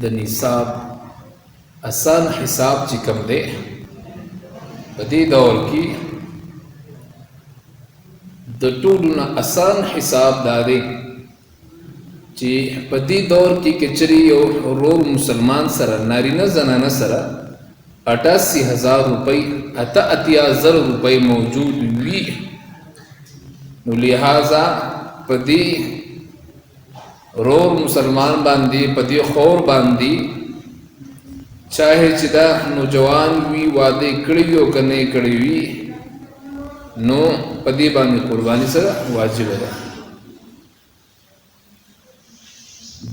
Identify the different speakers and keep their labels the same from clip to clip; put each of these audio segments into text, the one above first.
Speaker 1: د نصاب آسان حساب چې کوم دی په دې دور کې د ټولو نه آسان حساب دا دی چې په دې دور کې کچري یو ورور مسلمان سره نارینه زنانه سره 88,000 روپۍ 88,000 روپۍ موجود وي نو لہذا په دې ورور مسلمان باندې په دې خور باندې چاہے چې دا نوجوان وي واده کړی وي او که نه یې کړی وي نو په دې باندې قرباني سره واجب ده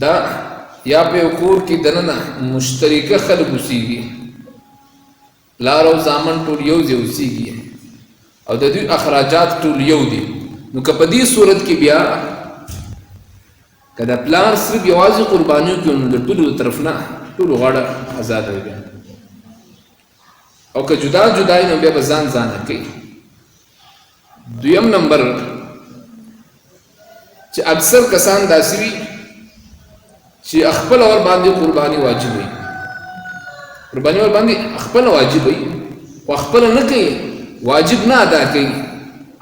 Speaker 1: دا یا په یو کور کې دننه مشترکه خلک اوسېږي پلار او زامن ټول یو ځای اوسېږي او د دوی اخراجات ټول یو دي نو که په دې صورت کې بیا که د پلار صرف یوازې قرباني وکړي نو د ټولو طرف نه ټولو غاړه ازاده وي او که جدا جدا نو بیا به ځان ځانه کوي دویم نمبر چې اکثر کسان داسې وي چې خپل اور باندې قرباني واجب وي قرباني اور باندې خپل واجب وي او خپل نه کوي واجب نه ادا کوي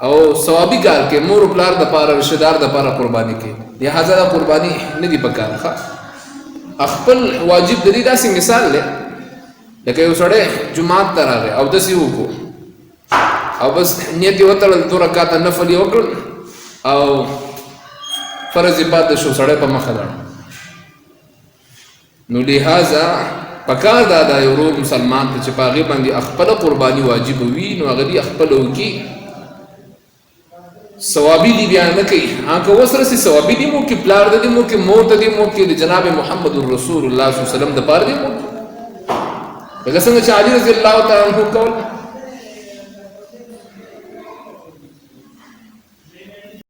Speaker 1: او ثوابي کار کوي مور او پلار د پاره رشتہ دار د پاره قرباني کوي لہذا قرباني نه دی پکار خپل واجب د دې داسې مثال دی لکه یو سړی جمعات ته راغی او داسې وکړو او بس نیت یې وتړل 2 رکعاته نفل یې وکړل او فرض یې پاتې شو سړی په مخه لاړ نو لہذا پکار دا د یو ورور مسلمان ته چې په هغې باندې خپله قرباني واجب وي نو هغه دې خپله وکړي ثوابي دی بیا نه کوي که وسره سي ثوابي دی مو کې پلار د دې مو کې مور ته دې مو کې د جناب محمد رسول الله صلی الله علیه وسلم د پاره دې مو لکه څنګه چې علي رضی الله تعالی عنہ کول